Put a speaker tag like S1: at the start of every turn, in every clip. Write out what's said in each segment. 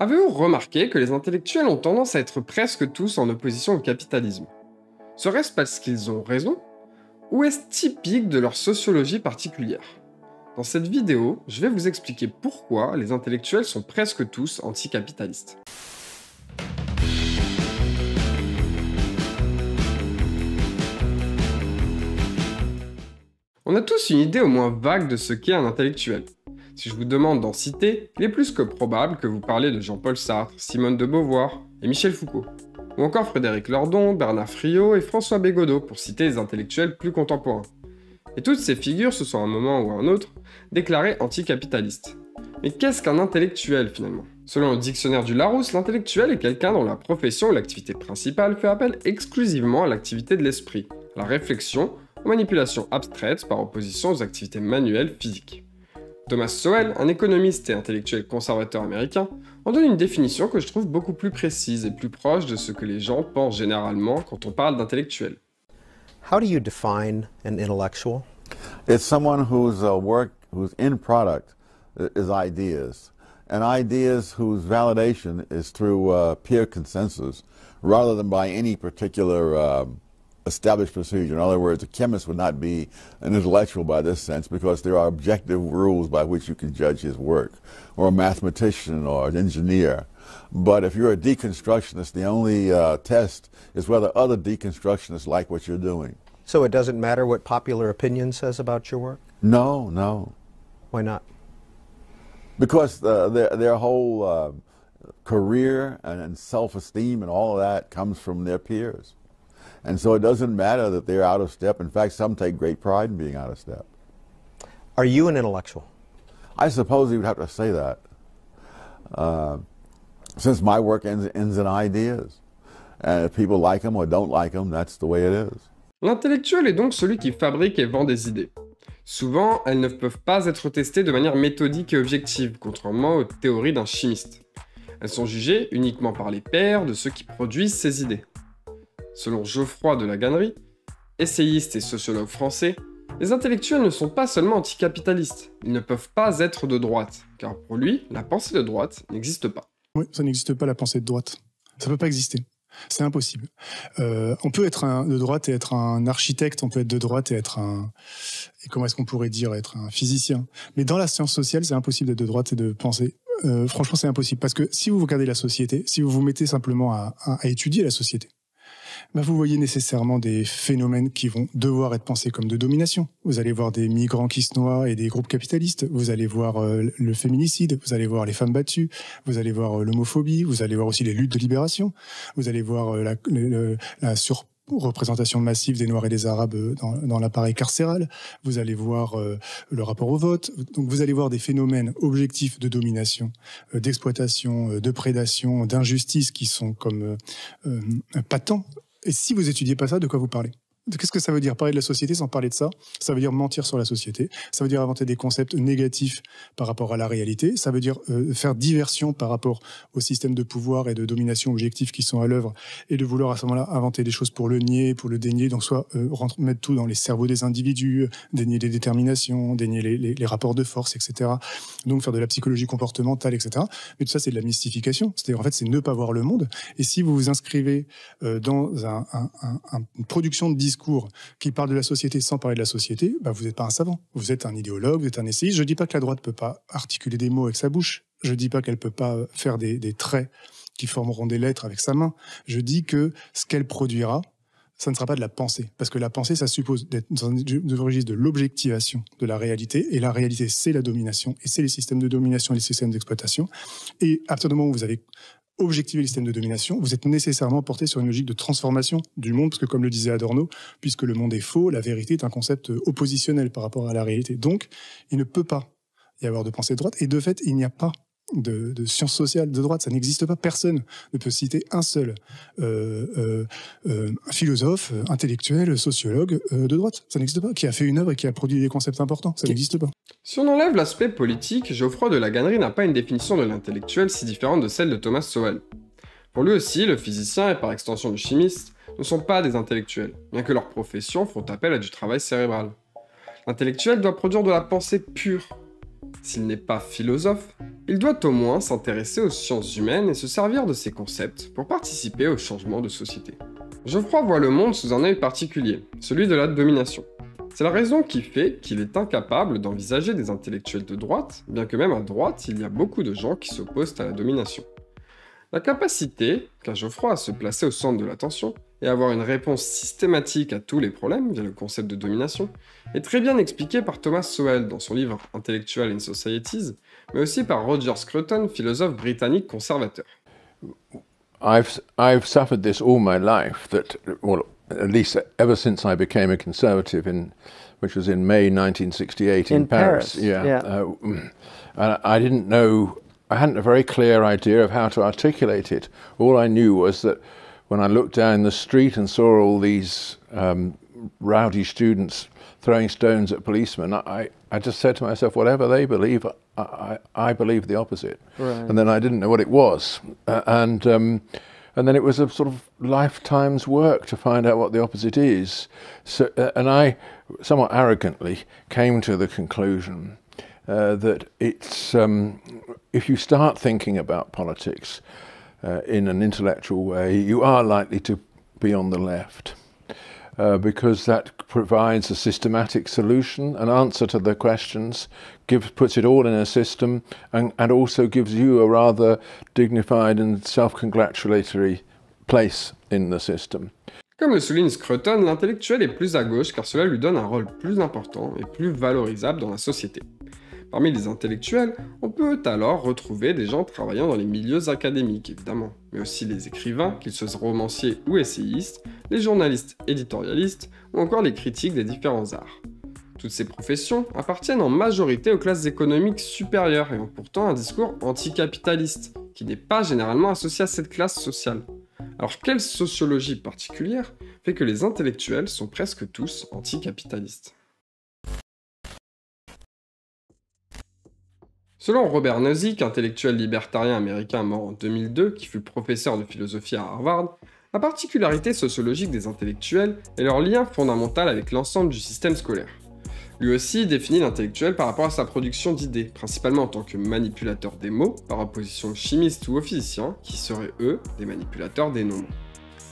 S1: Avez-vous remarqué que les intellectuels ont tendance à être presque tous en opposition au capitalisme? Serait-ce parce qu'ils ont raison? Ou est-ce typique de leur sociologie particulière? Dans cette vidéo, je vais vous expliquer pourquoi les intellectuels sont presque tous anticapitalistes. On a tous une idée au moins vague de ce qu'est un intellectuel. Si je vous demande d'en citer, il est plus que probable que vous parliez de Jean-Paul Sartre, Simone de Beauvoir et Michel Foucault. Ou encore Frédéric Lordon, Bernard Friot et François Bégodeau, pour citer les intellectuels plus contemporains. Et toutes ces figures se sont à un moment ou à un autre déclarées anticapitalistes. Mais qu'est-ce qu'un intellectuel finalement? Selon le dictionnaire du Larousse, l'intellectuel est quelqu'un dont la profession ou l'activité principale fait appel exclusivement à l'activité de l'esprit, à la réflexion, aux manipulations abstraites par opposition aux activités manuelles physiques. Thomas Sowell, un économiste et intellectuel conservateur américain, en donne une définition que je trouve beaucoup plus précise et plus proche de ce que les gens pensent généralement quand on parle d'intellectuel.
S2: How do you define an intellectual?
S3: It's someone whose whose end product is ideas, and ideas whose validation is through peer consensus, rather than by any particular established procedure. In other words, a chemist would not be an intellectual by this sense because there are objective rules by which you can judge his work, or a mathematician or an engineer. But if you're a deconstructionist, the only test is whether other deconstructionists like what you're doing.
S2: So it doesn't matter what popular opinion says about your work?
S3: No, no.
S2: Why not?
S3: Because their whole career and self-esteem and all of that comes from their peers. And so it doesn't matter that they're out of step. In fact, some take great pride in being out of step.
S2: Are you an intellectual?
S3: I suppose you would have to say that. Since my work ends in ideas. And if people like them or don't like them, that's the way it is.
S1: L'intellectuel est donc celui qui fabrique et vend des idées. Souvent, elles ne peuvent pas être testées de manière méthodique et objective, contrairement aux théories d'un chimiste. Elles sont jugées uniquement par les pairs de ceux qui produisent ces idées. Selon Geoffroy de la Gannerie, essayiste et sociologue français, les intellectuels ne sont pas seulement anticapitalistes, ils ne peuvent pas être de droite, car pour lui, la pensée de droite n'existe pas.
S4: Oui, ça n'existe pas la pensée de droite. Ça ne peut pas exister. C'est impossible. On peut être de droite et être un architecte, on peut être de droite et être et comment est-ce qu'on pourrait dire, être un physicien. Mais dans la science sociale, c'est impossible d'être de droite et de penser. Franchement, c'est impossible. Parce que si vous regardez la société, si vous vous mettez simplement à étudier la société, ben vous voyez nécessairement des phénomènes qui vont devoir être pensés comme de domination. Vous allez voir des migrants qui se noient et des groupes capitalistes. Vous allez voir le féminicide. Vous allez voir les femmes battues. Vous allez voir l'homophobie. Vous allez voir aussi les luttes de libération. Vous allez voir la surreprésentation massive des Noirs et des Arabes dans l'appareil carcéral. Vous allez voir le rapport au vote. Donc vous allez voir des phénomènes objectifs de domination, d'exploitation, de prédation, d'injustice qui sont comme patents. Et si vous étudiez pas ça, de quoi vous parlez? Qu'est-ce que ça veut dire parler de la société sans parler de ça? Ça veut dire mentir sur la société. Ça veut dire inventer des concepts négatifs par rapport à la réalité. Ça veut dire faire diversion par rapport au système de pouvoir et de domination objectifs qui sont à l'œuvre et de vouloir à ce moment-là inventer des choses pour le nier, pour le dénier. Donc soit mettre tout dans les cerveaux des individus, dénier les déterminations, dénier les rapports de force, etc. Donc faire de la psychologie comportementale, etc. Mais tout ça, c'est de la mystification. C'est-à-dire, en fait, c'est ne pas voir le monde. Et si vous vous inscrivez dans une production de discours qui parle de la société sans parler de la société, bah vous n'êtes pas un savant. Vous êtes un idéologue, vous êtes un essayiste. Je ne dis pas que la droite ne peut pas articuler des mots avec sa bouche. Je ne dis pas qu'elle ne peut pas faire des traits qui formeront des lettres avec sa main. Je dis que ce qu'elle produira, ça ne sera pas de la pensée. Parce que la pensée, ça suppose d'être dans un registre de l'objectivation de la réalité. Et la réalité, c'est la domination. Et c'est les systèmes de domination et les systèmes d'exploitation. Et à partir du moment où vous avez objectiver les systèmes de domination, vous êtes nécessairement porté sur une logique de transformation du monde, parce que comme le disait Adorno, puisque le monde est faux, la vérité est un concept oppositionnel par rapport à la réalité. Donc, il ne peut pas y avoir de pensée de droite, et de fait, il n'y a pas de sciences sociales de droite, ça n'existe pas. Personne ne peut citer un seul philosophe, intellectuel, sociologue de droite. Ça n'existe pas. Qui a fait une œuvre et qui a produit des concepts importants. Ça n'existe pas.
S1: Si on enlève l'aspect politique, Geoffroy de la Gannerie n'a pas une définition de l'intellectuel si différente de celle de Thomas Sowell. Pour lui aussi, le physicien et par extension le chimiste ne sont pas des intellectuels, bien que leurs professions font appel à du travail cérébral. L'intellectuel doit produire de la pensée pure. S'il n'est pas philosophe, il doit au moins s'intéresser aux sciences humaines et se servir de ces concepts pour participer au changement de société. Geoffroy voit le monde sous un œil particulier, celui de la domination. C'est la raison qui fait qu'il est incapable d'envisager des intellectuels de droite, bien que même à droite, il y a beaucoup de gens qui s'opposent à la domination. La capacité qu'a Geoffroy à se placer au centre de l'attention et avoir une réponse systématique à tous les problèmes via le concept de domination est très bien expliquée par Thomas Sowell dans son livre Intellectual in Societies, mais aussi par Roger Scruton, philosophe britannique conservateur.
S5: I've suffered this all my life, that, well, at least ever since I became a conservative, which was in May 1968 in Paris. And I didn't know, I hadn't a very clear idea of how to articulate it. All I knew was that when I looked down the street and saw all these rowdy students throwing stones at policemen, I just said to myself, whatever they believe, I believe the opposite. Right. And then I didn't know what it was. And then it was a sort of lifetime's work to find out what the opposite is. So, and I, somewhat arrogantly, came to the conclusion that it's, if you start thinking about politics in an intellectual way, you are likely to be on the left. Because that provides a systematic solution, an answer to the questions, puts it all in a system, and also gives you a rather dignified and self-congratulatory place in the system.
S1: Comme le souligne Scruton, l'intellectuel est plus à gauche car cela lui donne un rôle plus important et plus valorisable dans la société. Parmi les intellectuels, on peut alors retrouver des gens travaillant dans les milieux académiques, évidemment, mais aussi les écrivains, qu'ils soient romanciers ou essayistes, les journalistes éditorialistes, ou encore les critiques des différents arts. Toutes ces professions appartiennent en majorité aux classes économiques supérieures et ont pourtant un discours anticapitaliste, qui n'est pas généralement associé à cette classe sociale. Alors quelle sociologie particulière fait que les intellectuels sont presque tous anticapitalistes ? Selon Robert Nozick, intellectuel libertarien américain mort en 2002, qui fut professeur de philosophie à Harvard, la particularité sociologique des intellectuels est leur lien fondamental avec l'ensemble du système scolaire. Lui aussi définit l'intellectuel par rapport à sa production d'idées, principalement en tant que manipulateur des mots, par opposition aux chimistes ou aux physiciens, qui seraient eux des manipulateurs des nombres.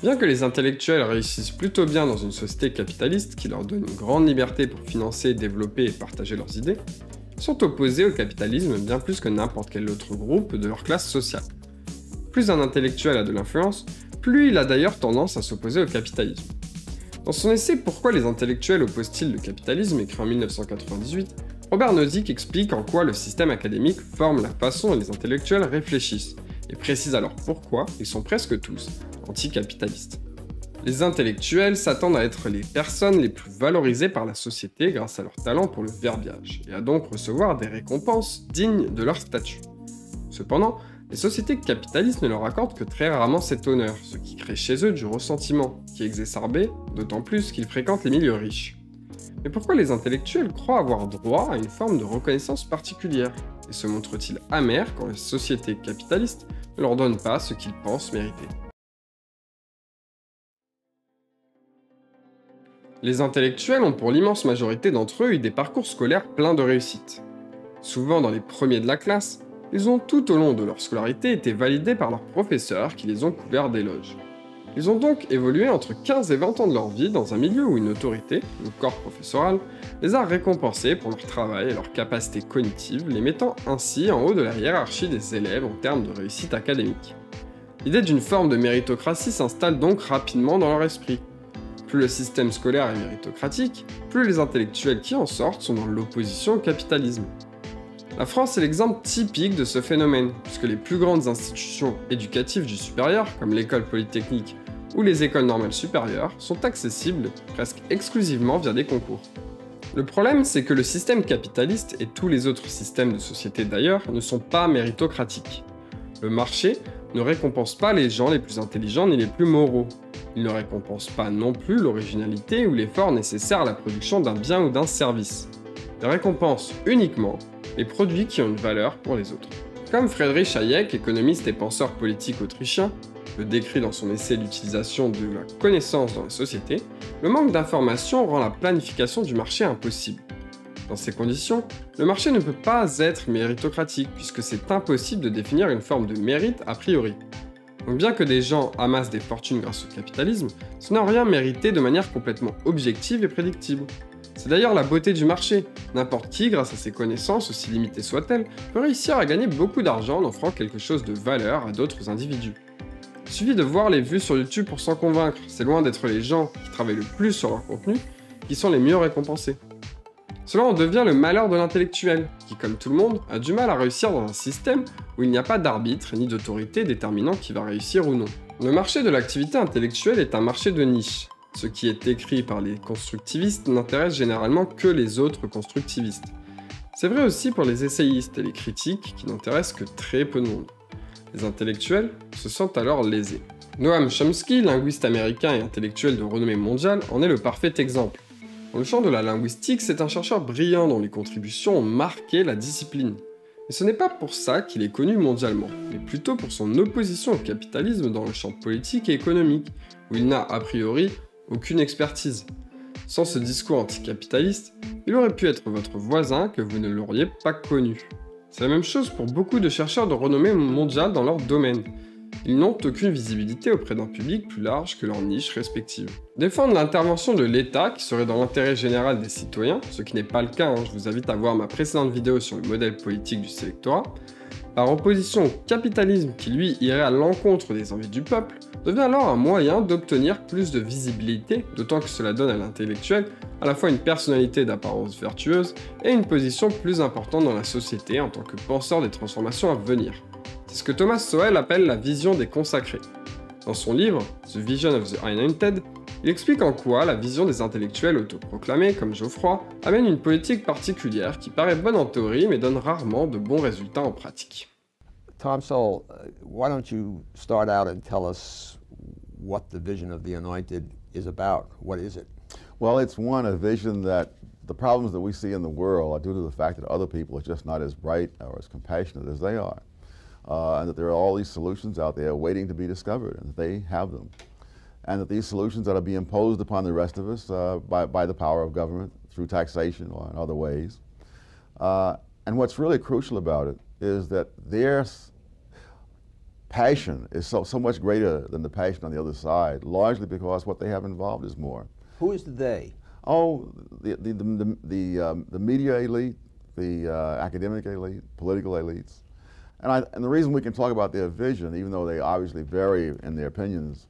S1: Bien que les intellectuels réussissent plutôt bien dans une société capitaliste qui leur donne une grande liberté pour financer, développer et partager leurs idées, sont opposés au capitalisme bien plus que n'importe quel autre groupe de leur classe sociale. Plus un intellectuel a de l'influence, plus il a d'ailleurs tendance à s'opposer au capitalisme. Dans son essai « Pourquoi les intellectuels opposent-ils le capitalisme » écrit en 1998, Robert Nozick explique en quoi le système académique forme la façon dont les intellectuels réfléchissent, et précise alors pourquoi ils sont presque tous anticapitalistes. Les intellectuels s'attendent à être les personnes les plus valorisées par la société grâce à leur talent pour le verbiage, et à donc recevoir des récompenses dignes de leur statut. Cependant, les sociétés capitalistes ne leur accordent que très rarement cet honneur, ce qui crée chez eux du ressentiment, qui est exacerbé, d'autant plus qu'ils fréquentent les milieux riches. Mais pourquoi les intellectuels croient avoir droit à une forme de reconnaissance particulière, et se montrent-ils amers quand les sociétés capitalistes ne leur donnent pas ce qu'ils pensent mériter ? Les intellectuels ont pour l'immense majorité d'entre eux eu des parcours scolaires pleins de réussite. Souvent dans les premiers de la classe, ils ont tout au long de leur scolarité été validés par leurs professeurs qui les ont couverts d'éloges. Ils ont donc évolué entre 15 et 20 ans de leur vie dans un milieu où une autorité, le corps professoral, les a récompensés pour leur travail et leurs capacités cognitives, les mettant ainsi en haut de la hiérarchie des élèves en termes de réussite académique. L'idée d'une forme de méritocratie s'installe donc rapidement dans leur esprit. Plus le système scolaire est méritocratique, plus les intellectuels qui en sortent sont dans l'opposition au capitalisme. La France est l'exemple typique de ce phénomène, puisque les plus grandes institutions éducatives du supérieur, comme l'école polytechnique ou les écoles normales supérieures, sont accessibles presque exclusivement via des concours. Le problème, c'est que le système capitaliste et tous les autres systèmes de société d'ailleurs ne sont pas méritocratiques. Le marché ne récompense pas les gens les plus intelligents ni les plus moraux. Il ne récompense pas non plus l'originalité ou l'effort nécessaire à la production d'un bien ou d'un service. Il récompense uniquement les produits qui ont une valeur pour les autres. Comme Friedrich Hayek, économiste et penseur politique autrichien, le décrit dans son essai L'utilisation de la connaissance dans la société, le manque d'informations rend la planification du marché impossible. Dans ces conditions, le marché ne peut pas être méritocratique puisque c'est impossible de définir une forme de mérite a priori. Donc bien que des gens amassent des fortunes grâce au capitalisme, ce n'a rien mérité de manière complètement objective et prédictible. C'est d'ailleurs la beauté du marché. N'importe qui, grâce à ses connaissances, aussi limitées soient-elles, peut réussir à gagner beaucoup d'argent en offrant quelque chose de valeur à d'autres individus. Il suffit de voir les vues sur YouTube pour s'en convaincre, c'est loin d'être les gens qui travaillent le plus sur leur contenu qui sont les mieux récompensés. Cela en devient le malheur de l'intellectuel, qui comme tout le monde, a du mal à réussir dans un système où il n'y a pas d'arbitre ni d'autorité déterminant qui va réussir ou non. Le marché de l'activité intellectuelle est un marché de niche. Ce qui est écrit par les constructivistes n'intéresse généralement que les autres constructivistes. C'est vrai aussi pour les essayistes et les critiques qui n'intéressent que très peu de monde. Les intellectuels se sentent alors lésés. Noam Chomsky, linguiste américain et intellectuel de renommée mondiale, en est le parfait exemple. Dans le champ de la linguistique, c'est un chercheur brillant dont les contributions ont marqué la discipline. Et ce n'est pas pour ça qu'il est connu mondialement, mais plutôt pour son opposition au capitalisme dans le champ politique et économique, où il n'a a priori aucune expertise. Sans ce discours anticapitaliste, il aurait pu être votre voisin que vous ne l'auriez pas connu. C'est la même chose pour beaucoup de chercheurs de renommée mondiale dans leur domaine. Ils n'ont aucune visibilité auprès d'un public plus large que leur niche respective. Défendre l'intervention de l'État qui serait dans l'intérêt général des citoyens, ce qui n'est pas le cas, je vous invite à voir ma précédente vidéo sur le modèle politique du sélectorat, par opposition au capitalisme qui lui irait à l'encontre des envies du peuple, devient alors un moyen d'obtenir plus de visibilité, d'autant que cela donne à l'intellectuel à la fois une personnalité d'apparence vertueuse et une position plus importante dans la société en tant que penseur des transformations à venir. C'est ce que Thomas Sowell appelle la vision des consacrés. Dans son livre, The Vision of the Anointed, il explique en quoi la vision des intellectuels autoproclamés, comme Geoffroy, amène une politique particulière qui paraît bonne en théorie mais donne rarement de bons résultats en pratique.
S6: Tom Sowell, why don't you start out and tell us what the vision of the anointed is about? What is it?
S3: Well, it's a vision that the problems that we see in the world are due to the fact that other people are just not as bright or as compassionate as they are. And that there are all these solutions out there waiting to be discovered, and that they have them. And that these solutions are to be imposed upon the rest of us by the power of government, through taxation or in other ways. And what's really crucial about it is that their passion is so much greater than the passion on the other side, largely because what they have involved is more.
S6: Who is the they?
S3: Oh, the media elite, the academic elite, political elites. And the reason we can talk about their vision, even though they obviously vary in their opinions,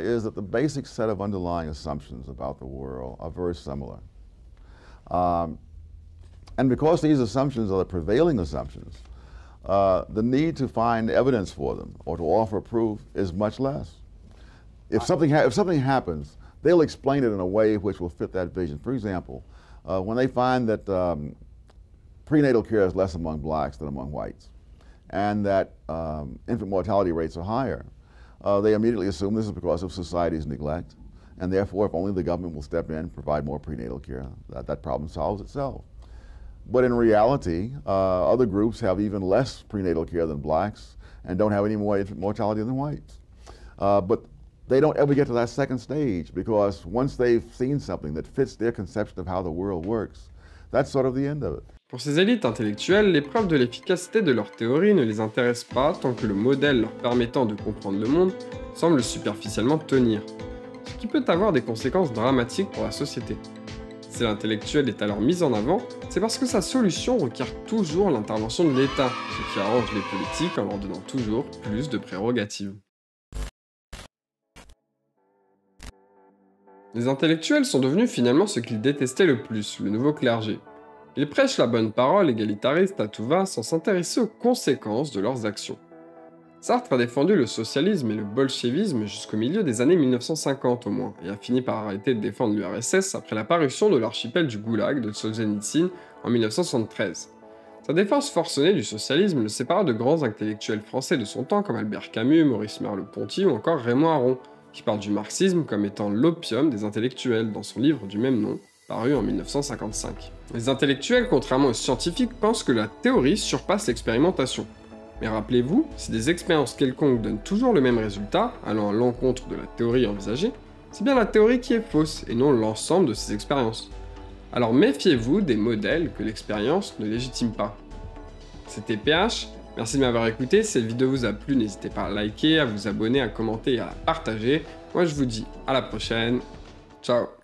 S3: is that the basic set of underlying assumptions about the world are very similar. And because these assumptions are the prevailing assumptions, the need to find evidence for them or to offer proof is much less. If something happens, they'll explain it in a way which will fit that vision. For example, when they find that prenatal care is less among blacks than among whites, and that infant mortality rates are higher, they immediately assume this is because of society's neglect, and therefore if only the government will step in and provide more prenatal care, that problem solves itself. But in reality, other groups have even less prenatal care than blacks and don't have any more infant mortality than whites. But they don't ever get to that second stage, because once they've seen something that fits their conception of how the world works, that's sort of the end of it.
S1: Pour ces élites intellectuelles, l'épreuve de l'efficacité de leur théorie ne les intéresse pas tant que le modèle leur permettant de comprendre le monde semble superficiellement tenir, ce qui peut avoir des conséquences dramatiques pour la société. Si l'intellectuel est alors mis en avant, c'est parce que sa solution requiert toujours l'intervention de l'État, ce qui arrange les politiques en leur donnant toujours plus de prérogatives. Les intellectuels sont devenus finalement ce qu'ils détestaient le plus, le nouveau clergé. Ils prêchent la bonne parole égalitariste à tout va sans s'intéresser aux conséquences de leurs actions. Sartre a défendu le socialisme et le bolchevisme jusqu'au milieu des années 1950 au moins, et a fini par arrêter de défendre l'URSS après la parution de l'Archipel du Goulag de Solzhenitsyn en 1973. Sa défense forcenée du socialisme le sépara de grands intellectuels français de son temps comme Albert Camus, Maurice Merleau-Ponty ou encore Raymond Aron, qui parle du marxisme comme étant l'opium des intellectuels dans son livre du même nom, paru en 1955. Les intellectuels, contrairement aux scientifiques, pensent que la théorie surpasse l'expérimentation. Mais rappelez-vous, si des expériences quelconques donnent toujours le même résultat, allant à l'encontre de la théorie envisagée, c'est bien la théorie qui est fausse, et non l'ensemble de ces expériences. Alors méfiez-vous des modèles que l'expérience ne légitime pas. C'était PH, merci de m'avoir écouté, si cette vidéo vous a plu, n'hésitez pas à liker, à vous abonner, à commenter et à la partager. Moi je vous dis à la prochaine, ciao.